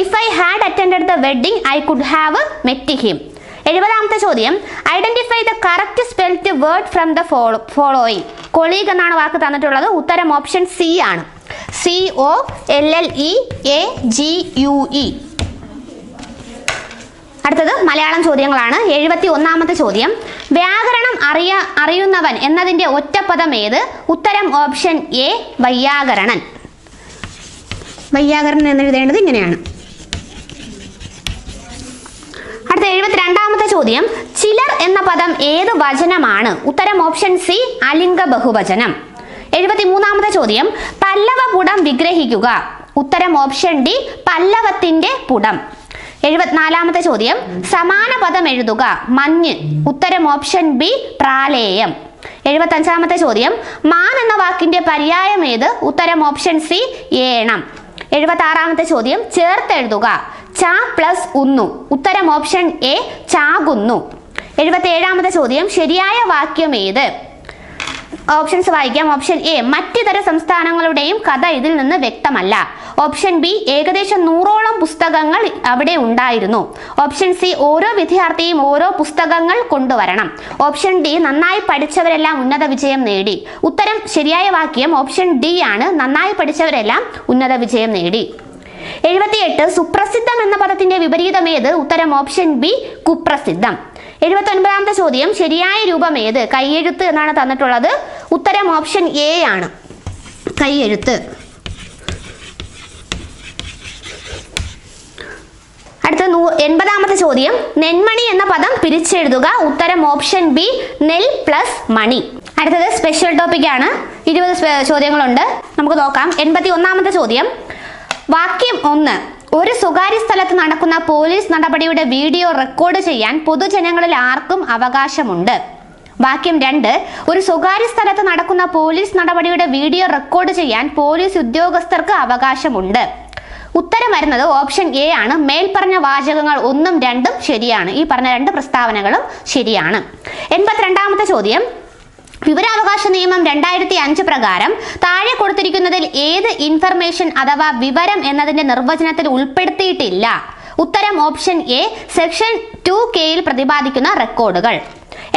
[SPEAKER 1] if I had attended the wedding I could have met him. 70ാമത്തെ ചോദ്യം, identify the correct spelled word from the following. Colleague എന്നാണ് വാക്ക് തന്നിട്ടുള്ളത്. ഉത്തരം option C ആണ്, COLLEAGUE. അടുത്തത് മലയാളം ചോദ്യങ്ങളാണ്. 71ാമത്തെ ചോദ്യം, വ്യാകരണം അറിയുന്നവൻ എന്നതിന്റെ ഒറ്റപ്പദം ഏത്? ഉത്തരം ഓപ്ഷൻ എ, വൈയാകരണൻ. വൈയാകരണൻ എന്നെഴുതേണ്ടത് ഇങ്ങനെയാണ്. അടുത്ത 72ാമത്തെ ചോദ്യം, ചിലർ എന്ന പദം ഏത് വചനമാണ്? ഉത്തരം ഓപ്ഷൻ സി, അലിംഗ ബഹുവചനം. 73ാമത്തെ ചോദ്യം, പല്ലവ പുടം വിഗ്രഹിക്കുക. ഉത്തരം ഓപ്ഷൻ ഡി, പല്ലവത്തിന്റെ പുടം. 74ാമത്തെ ചോദ്യം, സമാന പദം എഴുതുക. മഞ്ഞ്. ഉത്തരം ഓപ്ഷൻ ബി, പ്രാലേയം. 75ാമത്തെ ചോദ്യം, മാൻ എന്ന വാക്കിന്റെ പര്യായം ഏത്? ഉത്തരം ഓപ്ഷൻ സി, ഏണം. 76ാമത്തെ ചോദ്യം, ചേർത്തെഴുതുക. ച പ്ലസ് ഉന്നു. ഉത്തരം ഓപ്ഷൻ എ, ചാകുന്നു. 77ാമത്തെ ചോദ്യം, ശരിയായ വാക്യം ഏത്? ഓപ്ഷൻസ് വായിക്കാം. ഓപ്ഷൻ എ, മറ്റിതര സംസ്ഥാനങ്ങളുടെയും കഥ ഇതിൽ നിന്ന് വ്യക്തമല്ല. ഓപ്ഷൻ ബി, ഏകദേശം 100ഓളം പുസ്തകങ്ങൾ അവിടെ ഉണ്ടായിരുന്നു. ഓപ്ഷൻ സി, ഓരോ വിദ്യാർത്ഥിയും ഓരോ പുസ്തകങ്ങൾ കൊണ്ടുവരണം. ഓപ്ഷൻ ഡി, നന്നായി പഠിച്ചവരെല്ലാം ഉന്നത വിജയം നേടി. ഉത്തരം ശരിയായ വാക്യം ഓപ്ഷൻ ഡി ആണ്, നന്നായി പഠിച്ചവരെല്ലാം ഉന്നത വിജയം നേടി. 78, സുപ്രസിദ്ധം എന്ന പദത്തിന്റെ വിപരീതം ഏത്? ഉത്തരം ഓപ്ഷൻ ബി, കുപ്രസിദ്ധം. 79ാമത്തെ ചോദ്യം, ശരിയായ രൂപം ഏത്? കൈയെഴുത്ത് എന്നാണ് തന്നിട്ടുള്ളത്. ഉത്തരം ഓപ്ഷൻ എ ആണ്, കൈയെഴുത്ത്. അടുത്ത 80ാമത്തെ ചോദ്യം, നെന്മണി എന്ന പദം പിരിച്ചെഴുതുക. ഉത്തരം ഓപ്ഷൻ ബി, നെൽ പ്ലസ് മണി. അടുത്തത് സ്പെഷ്യൽ ടോപ്പിക് ആണ്. 20 ചോദ്യങ്ങളുണ്ട്, നമുക്ക് നോക്കാം. 81ാമത്തെ ചോദ്യം, വാക്യം 1, ഒരു സ്വകാര്യ സ്ഥലത്ത് നടക്കുന്ന പോലീസ് നടപടിയുടെ വീഡിയോ റെക്കോർഡ് ചെയ്യാൻ പൊതുജനങ്ങളിൽ ആർക്കും അവകാശമുണ്ട്. വാക്യം 2, ഒരു സ്വകാര്യ സ്ഥലത്ത് നടക്കുന്ന പോലീസ് നടപടിയുടെ വീഡിയോ റെക്കോർഡ് ചെയ്യാൻ പോലീസ് ഉദ്യോഗസ്ഥർക്ക് അവകാശമുണ്ട്. ഉത്തരം വരുന്നത് ഓപ്ഷൻ എ ആണ്. മേൽപ്പറഞ്ഞ വാചകങ്ങൾ 1ഉം 2ഉം ശരിയാണ്. ഈ പറഞ്ഞ 2 പ്രസ്താവനകളും ശരിയാണ്. 82ാമത്തെ ചോദ്യം, വിവരാവകാശ നിയമം 2005 പ്രകാരം താഴെ കൊടുത്തിരിക്കുന്നതിൽ ഏത് ഇൻഫർമേഷൻ അഥവാ വിവരം എന്നതിന്റെ നിർവചനത്തിൽ ഉൾപ്പെടുത്തിയിട്ടില്ല? ഉത്തരം ഓപ്ഷൻ എ, സെക്ഷൻ 2K പ്രതിപാദിക്കുന്ന റെക്കോർഡുകൾ.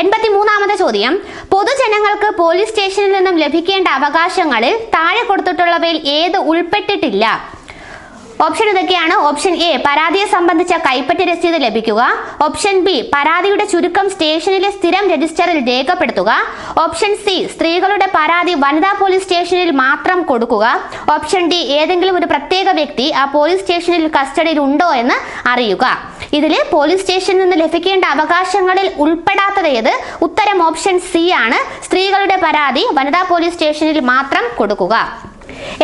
[SPEAKER 1] 83ാമത്തെ ചോദ്യം, പൊതുജനങ്ങൾക്ക് പോലീസ് സ്റ്റേഷനിൽ നിന്നും ലഭിക്കേണ്ട അവകാശങ്ങളിൽ താഴെ കൊടുത്തിട്ടുള്ളവയിൽ ഏത് ഉൾപ്പെട്ടിട്ടില്ല? ഓപ്ഷൻ ഇതൊക്കെയാണ്. ഓപ്ഷൻ എ, പരാതിയെ സംബന്ധിച്ച കൈപ്പറ്റി രസീത് ലഭിക്കുക. ഓപ്ഷൻ ബി, പരാതിയുടെ ചുരുക്കം സ്റ്റേഷനിലെ സ്ഥിരം രജിസ്റ്ററിൽ രേഖപ്പെടുത്തുക. ഓപ്ഷൻ സി, സ്ത്രീകളുടെ പരാതി വനിതാ പോലീസ് സ്റ്റേഷനിൽ മാത്രം കൊടുക്കുക. ഓപ്ഷൻ ഡി, ഏതെങ്കിലും ഒരു പ്രത്യേക വ്യക്തി ആ പോലീസ് സ്റ്റേഷനിൽ കസ്റ്റഡിയിൽ ഉണ്ടോ എന്ന് അറിയുക. ഇതിൽ പോലീസ് സ്റ്റേഷനിൽ നിന്ന് ലഭിക്കേണ്ട അവകാശങ്ങളിൽ ഉൾപ്പെടാത്തത് ഏത്? ഉത്തരം ഓപ്ഷൻ സി ആണ്. സ്ത്രീകളുടെ പരാതി വനിതാ പോലീസ് സ്റ്റേഷനിൽ മാത്രം കൊടുക്കുക.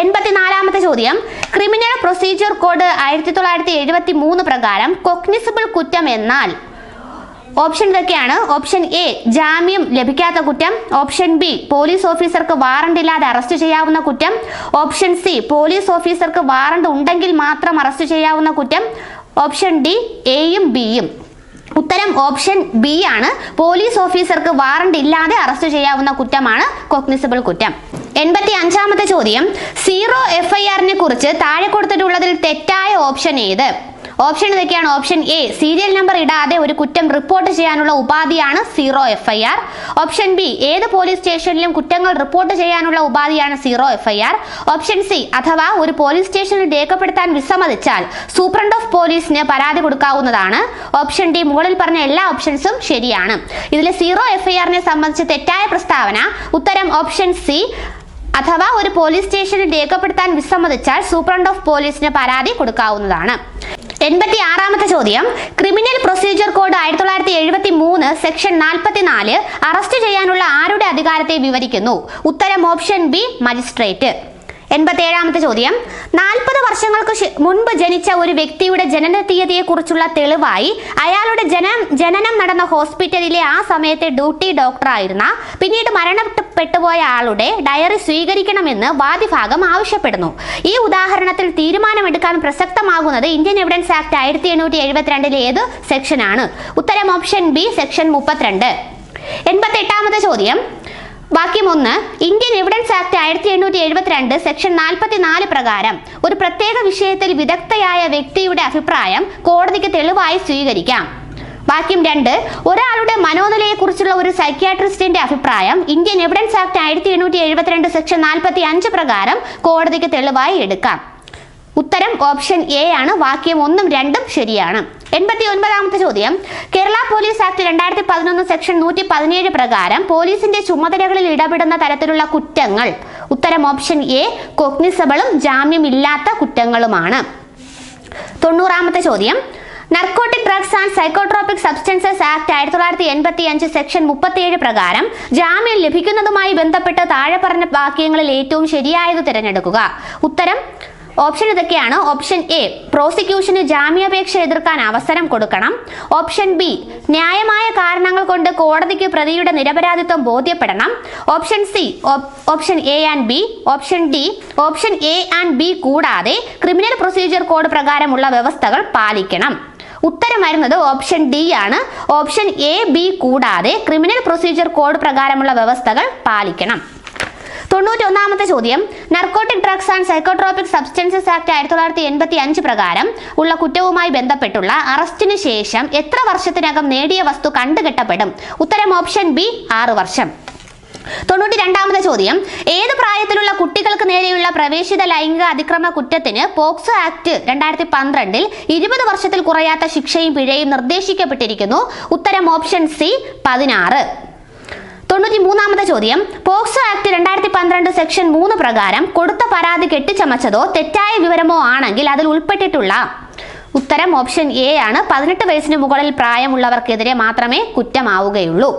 [SPEAKER 1] 84-ാമത്തെ ചോദ്യം, ക്രിമിനൽ പ്രൊസീജിയർ കോഡ് 1973 പ്രകാരം കൊഗ്നിസിബിൾ കുറ്റം എന്നാൽ? ഓപ്ഷൻ ഇതൊക്കെയാണ്. ഓപ്ഷൻ എ ജാമ്യം ലഭിക്കാത്ത കുറ്റം, ഓപ്ഷൻ ബി പോലീസ് ഓഫീസർക്ക് വാറണ്ട് ഇല്ലാതെ അറസ്റ്റ് ചെയ്യാവുന്ന കുറ്റം, ഓപ്ഷൻ സി പോലീസ് ഓഫീസർക്ക് വാറണ്ട് ഉണ്ടെങ്കിൽ മാത്രം അറസ്റ്റ് ചെയ്യാവുന്ന കുറ്റം, ഓപ്ഷൻ ഡി എയും ബിയും. ഉത്തരം ഓപ്ഷൻ ബി ആണ്. പോലീസ് ഓഫീസർക്ക് വാറണ്ട് ഇല്ലാതെ അറസ്റ്റ് ചെയ്യാവുന്ന കുറ്റമാണ് കൊഗ്നിസിബിൾ കുറ്റം. 85-ാമത്തെ ചോദ്യം, സീറോ FIR-നെ കുറിച്ച് താഴെ കൊടുത്തിട്ടുള്ളതിൽ തെറ്റായ ഓപ്ഷൻ ഏത്? ഓപ്ഷൻ ഇതൊക്കെയാണ്. ഓപ്ഷൻ എ സീരിയൽ നമ്പർ ഇടാതെ ഒരു കുറ്റം റിപ്പോർട്ട് ചെയ്യാനുള്ള ഉപാധിയാണ് സീറോ FIR. ഓപ്ഷൻ ബി ഏത് പോലീസ് സ്റ്റേഷനിലും കുറ്റങ്ങൾ റിപ്പോർട്ട് ചെയ്യാനുള്ള ഉപാധിയാണ് സീറോ FIR. ഓപ്ഷൻ സി അഥവാ ഒരു പോലീസ് സ്റ്റേഷനിൽ രേഖപ്പെടുത്താൻ വിസമ്മതിച്ചാൽ സൂപ്രണ്ട് ഓഫ് പോലീസിന് പരാതി കൊടുക്കാവുന്നതാണ്. ഓപ്ഷൻ ഡി മുകളിൽ പറഞ്ഞ എല്ലാ ഓപ്ഷൻസും ശരിയാണ്. ഇതിലെ സീറോ FIR-നെ സംബന്ധിച്ച് തെറ്റായ പ്രസ്താവന ഉത്തരം ഓപ്ഷൻ സി അഥവാ ഒരു പോലീസ് സ്റ്റേഷനിൽ രേഖപ്പെടുത്താൻ വിസമ്മതിച്ചാൽ സൂപ്രണ്ട് ഓഫ് പോലീസിന് പരാതി കൊടുക്കാവുന്നതാണ്. 86-ാമത്തെ ചോദ്യം, criminal procedure code 1973 section 44 arrest ചെയ്യാനുള്ള ആരുടെ അധികാരത്തെ വിവരിക്കുന്നു? ഉത്തരം ഓപ്ഷൻ ബി മജിസ്ട്രേറ്റ്. 87-ാമത്തെ ചോദ്യം, 40 വർഷങ്ങൾക്ക് മുൻപ് ജനിച്ച ഒരു വ്യക്തിയുടെ ജനന തീയതിയെ കുറിച്ചുള്ള തെളിവായി അയാളുടെ ജനനം നടന്ന ഹോസ്പിറ്റലിലെ ആ സമയത്തെ ഡ്യൂട്ടി ഡോക്ടറായിരുന്ന പിന്നീട് മരണപ്പെട്ടുപോയ ആളുടെ ഡയറി സ്വീകരിക്കണമെന്ന് വാദിഭാഗം ആവശ്യപ്പെടുന്നു. ഈ ഉദാഹരണത്തിൽ തീരുമാനമെടുക്കാൻ പ്രസക്തമാകുന്നത് ഇന്ത്യൻ എവിഡൻസ് ആക്ട് 1872 ഏത് സെക്ഷനാണ്? ഉത്തരം ഓപ്ഷൻ ബി സെക്ഷൻ 32. 88-ാമത്തെ ചോദ്യം, വാക്യം 1, ഇന്ത്യൻ എവിഡൻസ് ആക്ട് 1872 സെക്ഷൻ 44 പ്രകാരം ഒരു പ്രത്യേക വിഷയത്തിൽ വിദഗ്ധയായ വ്യക്തിയുടെ അഭിപ്രായം കോടതിക്ക് തെളിവായി സ്വീകരിക്കാം. വാക്യം 2, ഒരാളുടെ മനോനിലയെക്കുറിച്ചുള്ള ഒരു സൈക്യാട്രിസ്റ്റിന്റെ അഭിപ്രായം ഇന്ത്യൻ എവിഡൻസ് ആക്ട് 1872 സെക്ഷൻ 45 പ്രകാരം കോടതിക്ക് തെളിവായി എടുക്കാം. ഉത്തരം ഓപ്ഷൻ എ ആണ്. വാക്യം 1ഉം 2ഉം ശരിയാണ്. 89-ാമത്തെ ചോദ്യം, കേരള പോലീസ് ആക്ട് 2011 സെക്ഷൻ 117 പ്രകാരം പോലീസിന്റെ ചുമതലകളിൽ ഇടപെടുന്ന തരത്തിലുള്ള കുറ്റങ്ങൾ? ഉത്തരം ഓപ്ഷൻ എ കൊഗ്നിസബിളും ജാമ്യമില്ലാത്ത കുറ്റങ്ങളുമാണ്. 90-ാമത്തെ ചോദ്യം, narcotic drugs and psychotropic substances act 1985 section 37 പ്രകാരം ജാമ്യം ലഭിക്കുന്നതുമായി ബന്ധപ്പെട്ട് താഴെ പറഞ്ഞ വാക്യങ്ങളിൽ ഏറ്റവും ശരിയായത് തിരഞ്ഞെടുക്കുക. ഉത്തരം ഓപ്ഷൻ ഇതൊക്കെയാണ്. ഓപ്ഷൻ എ പ്രോസിക്യൂഷന് ജാമ്യാപേക്ഷ എതിർക്കാൻ അവസരം കൊടുക്കണം. ഓപ്ഷൻ ബി ന്യായമായ കാരണങ്ങൾ കൊണ്ട് കോടതിക്ക് പ്രതിയുടെ നിരപരാധിത്വം ബോധ്യപ്പെടണം. Option C option A and B. Option D option A and B കൂടാതെ ക്രിമിനൽ പ്രൊസീജിയർ കോഡ് പ്രകാരമുള്ള വ്യവസ്ഥകൾ പാലിക്കണം. ഉത്തരം വരുന്നത് ഓപ്ഷൻ ഡി ആണ്. ഓപ്ഷൻ എ ബി കൂടാതെ ക്രിമിനൽ പ്രൊസീജിയർ കോഡ് പ്രകാരമുള്ള വ്യവസ്ഥകൾ പാലിക്കണം. 91-ാമത്തെ ചോദ്യം, narcotic drugs and psychotropic substances act 1985 പ്രകാരം ഉള്ള കുറ്റവുമായി ബന്ധപ്പെട്ടുള്ള അറസ്റ്റിന് ശേഷം എത്ര വർഷത്തിനകം നേടിയ വസ്തു കണ്ടുകെട്ടപ്പെടും? ഉത്തരം ഓപ്ഷൻ ബി 6 വർഷം. 92-ാമത്തെ ചോദ്യം, ഏത് പ്രായത്തിലുള്ള കുട്ടികൾക്ക് നേരെയുള്ള പ്രവേശിത ലൈംഗിക അതിക്രമ കുറ്റത്തിന് പോക്സോ ആക്ട് 2012 20 വർഷത്തിൽ കുറയാത്ത ശിക്ഷയും പിഴയും നിർദ്ദേശിക്കപ്പെട്ടിരിക്കുന്നു? ഉത്തരം ഓപ്ഷൻ സി 16. 93-ാമത്തെ ചോദ്യം, പോക്സോ ആക്ട് 2012 സെക്ഷൻ 3 പ്രകാരം കൊടുത്ത പരാതി കെട്ടിച്ചമച്ചതോ തെറ്റായ വിവരമോ ആണെങ്കിൽ അതിൽ ഉൾപ്പെട്ടിട്ടുള്ള? ഉത്തരം ഓപ്ഷൻ എ ആണ്. 18 വയസ്സിന് മുകളിൽ പ്രായമുള്ളവർക്കെതിരെ മാത്രമേ കുറ്റമാവുകയുള്ളൂ.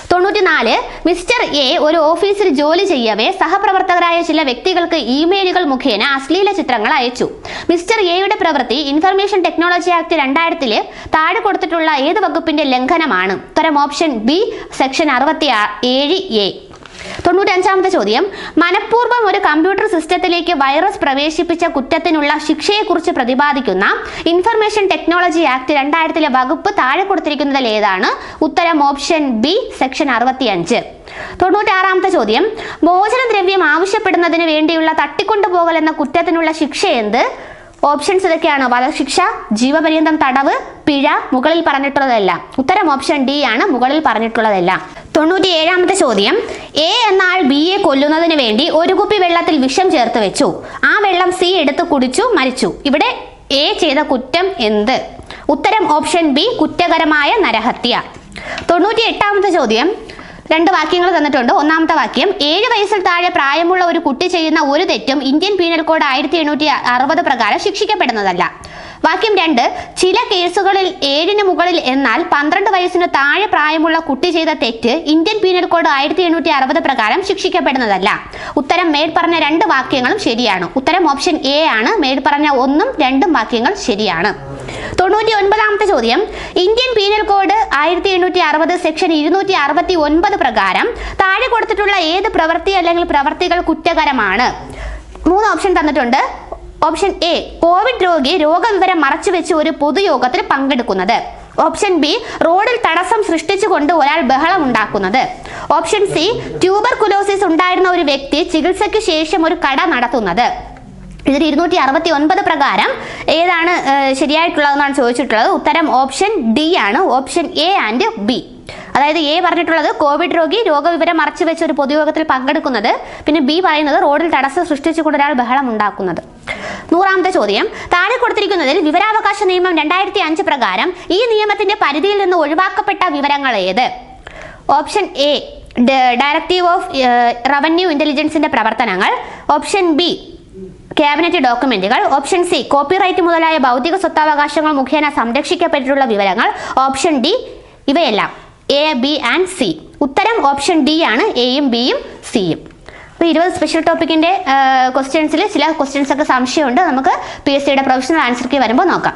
[SPEAKER 1] 94, മിസ്റ്റർ എ ഒരു ഓഫീസിൽ ജോലി ചെയ്യവേ സഹപ്രവർത്തകരായ ചില വ്യക്തികൾക്ക് ഇമെയിലുകൾ മുഖേന അശ്ലീല ചിത്രങ്ങൾ അയച്ചു. മിസ്റ്റർ എയുടെ പ്രവൃത്തി ഇൻഫർമേഷൻ ടെക്നോളജി ആക്ട് 2000 താഴെ കൊടുത്തിട്ടുള്ള ഏത് വകുപ്പിന്റെ ലംഘനമാണ്? ഉത്തരം ഓപ്ഷൻ ബി സെക്ഷൻ 67A. 95-ാമത്തെ ചോദ്യം, മനഃപൂർവ്വം ഒരു കമ്പ്യൂട്ടർ സിസ്റ്റത്തിലേക്ക് വൈറസ് പ്രവേശിപ്പിച്ച കുറ്റത്തിനുള്ള ശിക്ഷയെക്കുറിച്ച് പ്രതിപാദിക്കുന്ന ഇൻഫർമേഷൻ ടെക്നോളജി ആക്ട് 2000 വകുപ്പ് താഴെ കൊടുത്തിരിക്കുന്നതിൽ ഏതാണ്? ഉത്തരം ഓപ്ഷൻ ബി സെക്ഷൻ 65. 96-ാമത്തെ ചോദ്യം, മോചനദ്രവ്യം ആവശ്യപ്പെടുന്നതിന് വേണ്ടിയുള്ള തട്ടിക്കൊണ്ടുപോകൽ എന്ന കുറ്റത്തിനുള്ള ശിക്ഷ എന്ത്? ഓപ്ഷൻസ് ഇതൊക്കെയാണ്. വധശിക്ഷ, ജീവപര്യന്തം തടവ്, പിഴ, മുകളിൽ പറഞ്ഞിട്ടുള്ളതെല്ലാം. ഉത്തരം ഓപ്ഷൻ ഡി ആണ്. മുകളിൽ പറഞ്ഞിട്ടുള്ളതെല്ലാം. 97-ാമത്തെ ചോദ്യം, എ എന്ന ആൾ ബിയെ കൊല്ലുന്നതിന് വേണ്ടി ഒരു കുപ്പി വെള്ളത്തിൽ വിഷം ചേർത്ത് വെച്ചു. ആ വെള്ളം സി എടുത്ത് കുടിച്ചു, മരിച്ചു. ഇവിടെ എ ചെയ്ത കുറ്റം എന്ത്? ഉത്തരം ഓപ്ഷൻ ബി കുറ്റകരമായ നരഹത്യ. 98-ാമത്തെ ചോദ്യം, 2 വാക്യങ്ങൾ തന്നിട്ടുണ്ട്. ഒന്നാമത്തെ വാക്യം, 7 വയസ്സിൽ താഴെ പ്രായമുള്ള ഒരു കുട്ടി ചെയ്യുന്ന ഒരു തെറ്റും ഇന്ത്യൻ പീനൽ കോഡ് 1860 പ്രകാരം ശിക്ഷിക്കപ്പെടുന്നതല്ല. വാക്യം 2, ചില കേസുകളിൽ 7ന് മുകളിൽ എന്നാൽ 12 വയസ്സിന് താഴെ പ്രായമുള്ള കുട്ടി ചെയ്ത തെറ്റ് ഇന്ത്യൻ പീനൽ കോഡ് 1860 പ്രകാരം ശിക്ഷിക്കപ്പെടുന്നതല്ല. ഉത്തരം മേൽപ്പറഞ്ഞ 2 വാക്യങ്ങളും ശരിയാണ്. ഉത്തരം ഓപ്ഷൻ എ ആണ്. മേൽപ്പറഞ്ഞ 1ഉം 2ഉം വാക്യങ്ങൾ ശരിയാണ്. 99ാമത്തെ ചോദ്യം, ഇന്ത്യൻ പീനൽ കോഡ് 1860 സെക്ഷൻ 269 പ്രകാരം താഴെ കൊടുത്തിട്ടുള്ള ഏത് പ്രവൃത്തി അല്ലെങ്കിൽ പ്രവൃത്തികൾ കുറ്റകരമാണ്? 3 ഓപ്ഷൻ തന്നിട്ടുണ്ട്. ഓപ്ഷൻ എ, കോവിഡ് രോഗി രോഗവിവരം മറച്ചുവെച്ച് ഒരു പൊതുയോഗത്തിൽ പങ്കെടുക്കുന്നത്. ഓപ്ഷൻ ബി, റോഡിൽ തടസ്സം സൃഷ്ടിച്ചുകൊണ്ട് ഒരാൾ ബഹളം ഉണ്ടാക്കുന്നത്. ഓപ്ഷൻ സി, ട്യൂബർകുലോസിസ് ഉണ്ടായിരുന്ന ഒരു വ്യക്തി ചികിത്സയ്ക്ക് ശേഷം ഒരു കട നടത്തുന്നത്. ഇതിൽ 269 പ്രകാരം ഏതാണ് ശരിയായിട്ടുള്ളതെന്നാണ് ചോദിച്ചിട്ടുള്ളത്. ഉത്തരം ഓപ്ഷൻ ഡി ആണ്. Option A and B. അതായത് എ പറഞ്ഞിട്ടുള്ളത് കോവിഡ് രോഗി രോഗവിവരം മറച്ചുവെച്ച് ഒരു പൊതുയോഗത്തിൽ പങ്കെടുക്കുന്നത്, പിന്നെ ബി പറയുന്നത് റോഡിൽ തടസ്സം സൃഷ്ടിച്ചുകൊണ്ട് ഒരാൾ ബഹളം ഉണ്ടാക്കുന്നത്. 100ാമത്തെ ചോദ്യം, താഴെ കൊടുത്തിരിക്കുന്നതിൽ വിവരാവകാശ നിയമം 2005 പ്രകാരം ഈ നിയമത്തിന്റെ പരിധിയിൽ നിന്ന് ഒഴിവാക്കപ്പെട്ട വിവരങ്ങൾ ഏത്? Option A, directive of revenue ഇന്റലിജൻസിന്റെ പ്രവർത്തനങ്ങൾ. ഓപ്ഷൻ ബി, ക്യാബിനറ്റ് ഡോക്യുമെന്റുകൾ. ഓപ്ഷൻ സി, കോപ്പിറൈറ്റ് മുതലായ ഭൗതിക സ്വത്തവകാശങ്ങൾ മുഖേന സംരക്ഷിക്കപ്പെട്ടിട്ടുള്ള വിവരങ്ങൾ. ഓപ്ഷൻ ഡി, ഇവയെല്ലാം. A, B and C. ഉത്തരം ഓപ്ഷൻ ഡി ആണ്. എയും ബിയും സിയും. അപ്പോൾ 20 സ്പെഷ്യൽ ടോപ്പിക്കിന്റെ ക്വസ്റ്റ്യൻസിൽ ചില ക്വസ്റ്റ്യൻസ് ഒക്കെ സംശയമുണ്ട്. നമുക്ക് PSCയുടെ പ്രൊഫഷണൽ ആൻസർ കീ വരുമ്പോൾ നോക്കാം.